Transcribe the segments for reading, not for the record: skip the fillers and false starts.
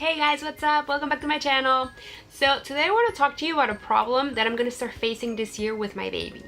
Hey guys, what's up? Welcome back to my channel. So today I want to talk to you about a problem that I'm going to start facing this year with my baby,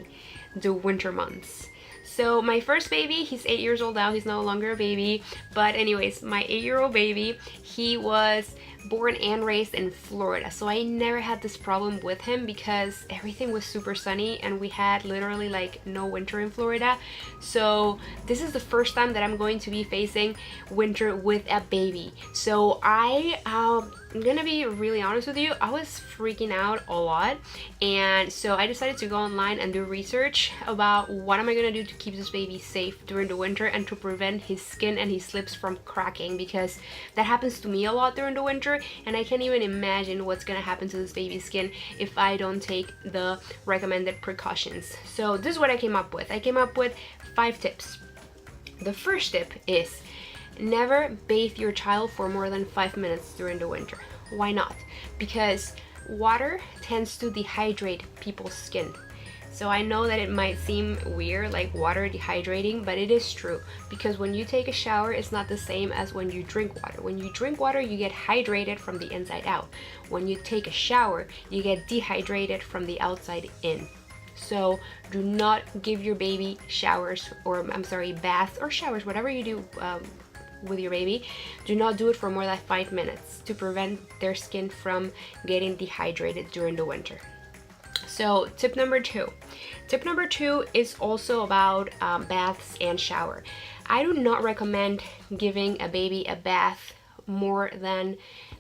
the winter months. So my first baby, he's 8 years old now, he's no longer a baby, but anyways, my 8-year-old baby, he was born and raised in Florida, so I never had this problem with him because everything was super sunny and we had literally like no winter in Florida. So this is the first time that I'm going to be facing winter with a baby. So I'm gonna be really honest with you, I was freaking out a lot, and so I decided to go online and do research about what am I gonna do to keep this baby safe during the winter and to prevent his skin and his lips from cracking, because that happens to me a lot during the winter and I can't even imagine what's gonna happen to this baby's skin if I don't take the recommended precautions. So this is what I came up with. I came up with 5 tips. The first tip is never bathe your child for more than 5 minutes during the winter. Why not? Because water tends to dehydrate people's skin. So I know that it might seem weird, like water dehydrating, but it is true, because when you take a shower, it's not the same as when you drink water. When you drink water, you get hydrated from the inside out. When you take a shower, you get dehydrated from the outside in. So do not give your baby showers, or I'm sorry, baths or showers, whatever you do with your baby. Do not do it for more than 5 minutes to prevent their skin from getting dehydrated during the winter. So tip number 2. Tip number 2 is also about baths and shower. I do not recommend giving a baby a bath more than,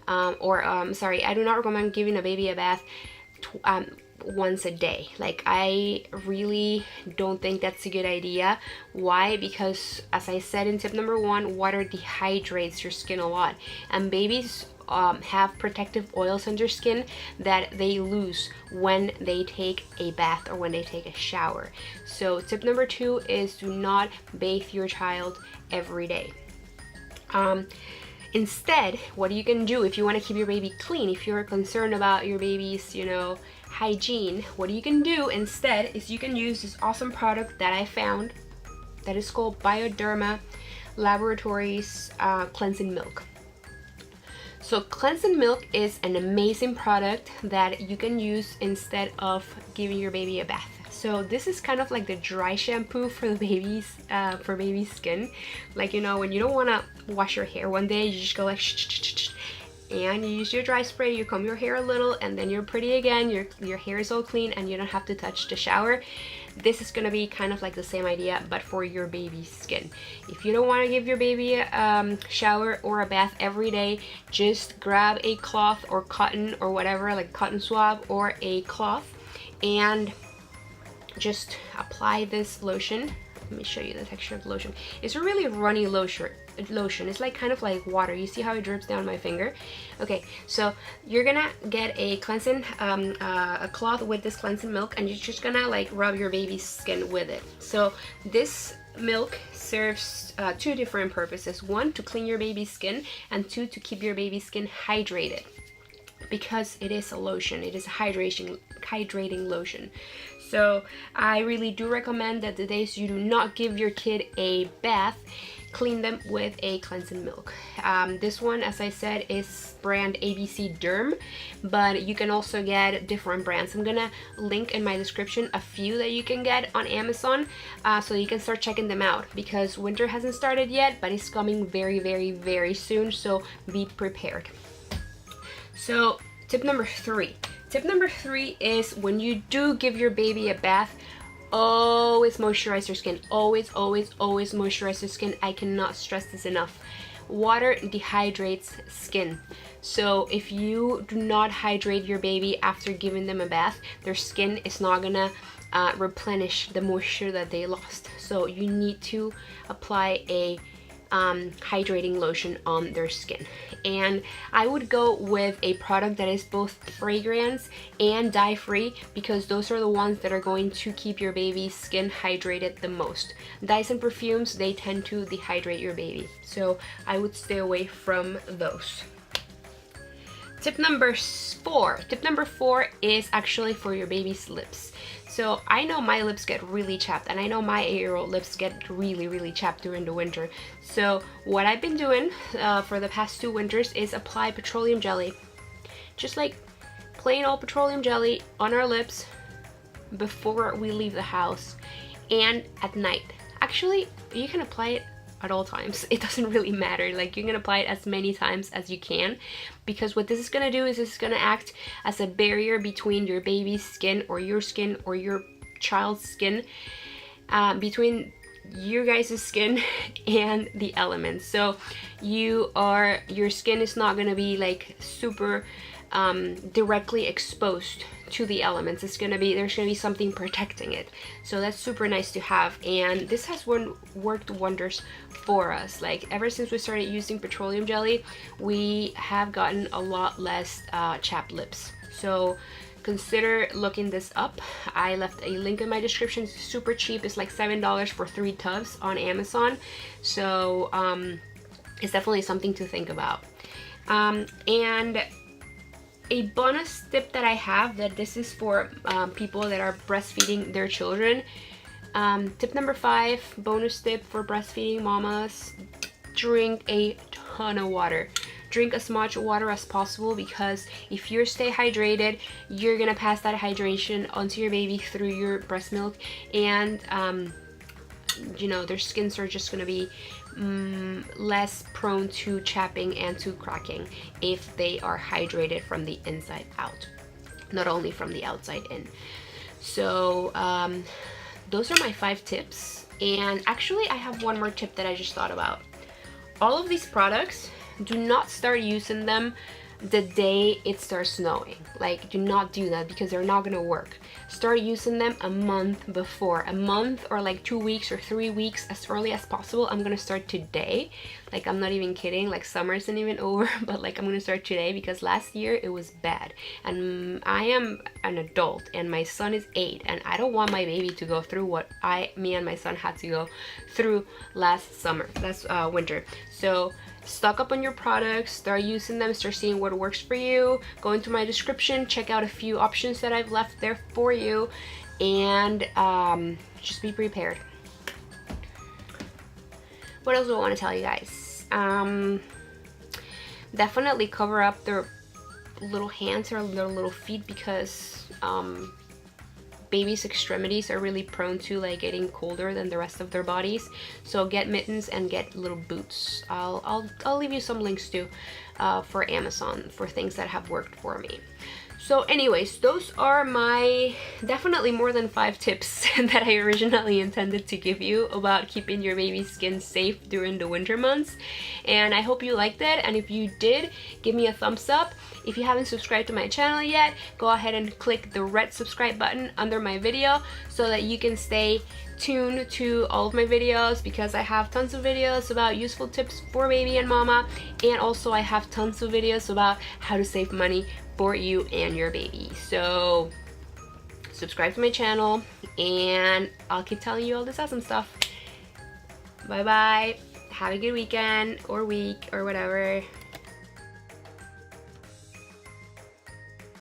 I do not recommend giving a baby a bath once a day. Like, I really don't think that's a good idea. Why? Because as I said in tip number 1, water dehydrates your skin a lot, and babies have protective oils on their skin that they lose when they take a bath or when they take a shower. So tip number 2 is do not bathe your child every day. Instead, what you can do if you want to keep your baby clean, if you're concerned about your baby's, hygiene, what you can do instead is you can use this awesome product that I found that is called Bioderma Laboratories Cleansing Milk. So cleansing milk is an amazing product that you can use instead of giving your baby a bath. So this is kind of like the dry shampoo for the baby's skin. Like, when you don't want to wash your hair one day, you just go like shh, and you use your dry spray, you comb your hair a little, and then you're pretty again, your hair is all clean and you don't have to touch the shower. This is gonna be kind of like the same idea, but for your baby's skin. If you don't want to give your baby a shower or a bath every day, just grab a cloth or cotton or whatever, like cotton swab or a cloth, and just apply this lotion. Let me show you the texture of the lotion. It's a really runny lotion. It's like kind of like water. You see how it drips down my finger? Okay, so you're gonna get a cleansing a cloth with this cleansing milk, and you're just gonna like rub your baby's skin with it. So this milk serves 2 different purposes. 1, to clean your baby's skin, and 2, to keep your baby's skin hydrated, because it is a lotion. It is a hydrating lotion. So I really do recommend that the days you do not give your kid a bath, clean them with a cleansing milk. This one, as I said, is brand ABC Derm, but you can also get different brands. I'm gonna link in my description a few that you can get on Amazon, so you can start checking them out, because winter hasn't started yet, but it's coming very, very, very soon, so be prepared. So tip number 3. Tip number 3 is when you do give your baby a bath, always moisturize your skin. Always, always, always moisturize your skin. I cannot stress this enough. Water dehydrates skin. So if you do not hydrate your baby after giving them a bath, their skin is not gonna replenish the moisture that they lost. So you need to apply a hydrating lotion on their skin, and I would go with a product that is both fragrance and dye free, because those are the ones that are going to keep your baby's skin hydrated the most. Dyes and perfumes, they tend to dehydrate your baby, so I would stay away from those. Tip number 4. Tip number 4 is actually for your baby's lips. So I know my lips get really chapped, and I know my 8-year-old lips get really chapped during the winter. So what I've been doing for the past 2 winters is apply petroleum jelly. Just like plain old petroleum jelly on our lips before we leave the house and at night. Actually, you can apply it at all times. It doesn't really matter. Like, you can apply it as many times as you can, because what this is gonna do is this is gonna act as a barrier between your baby's skin or your child's skin, between your guys' skin and the elements. So your skin is not gonna be like super directly exposed to the elements. There's gonna be something protecting it. So that's super nice to have, and this has worked wonders for us. Like, ever since we started using petroleum jelly, we have gotten a lot less chapped lips. So consider looking this up. I left a link in my description. It's super cheap. It's like $7 for 3 tubs on Amazon. So it's definitely something to think about. And a bonus tip that I have, that this is for people that are breastfeeding their children. Tip number 5, bonus tip for breastfeeding mamas: drink a ton of water. Drink as much water as possible, because if you stay hydrated, you're gonna pass that hydration onto your baby through your breast milk, and you know, their skins are just gonna be less prone to chapping and to cracking if they are hydrated from the inside out, not only from the outside in. So those are my 5 tips. And actually, I have one more tip that I just thought about. All of these products, do not start using them the day it starts snowing. Like, do not do that, because they're not gonna work. Start using them a month before, a month or like 2 weeks or 3 weeks, as early as possible. I'm gonna start today. Like, I'm not even kidding. Like, summer isn't even over, but like, I'm gonna start today, because last year it was bad, and I am an adult and my son is 8, and I don't want my baby to go through what me and my son had to go through last winter. So stock up on your products, start using them, start seeing what works for you. Go into my description, check out a few options that I've left there for you, and just be prepared. What else do I want to tell you guys? Definitely cover up their little hands or their little feet, because babies' extremities are really prone to like getting colder than the rest of their bodies. So get mittens and get little boots. I'll leave you some links too for Amazon for things that have worked for me. So anyways, those are my definitely more than 5 tips that I originally intended to give you about keeping your baby's skin safe during the winter months. And I hope you liked it, and if you did, give me a thumbs up. If you haven't subscribed to my channel yet, go ahead and click the red subscribe button under my video so that you can stay tuned to all of my videos, because I have tons of videos about useful tips for baby and mama, and also I have tons of videos about how to save money for you and your baby. So subscribe to my channel, and I'll keep telling you all this awesome stuff. Bye bye, have a good weekend or week or whatever.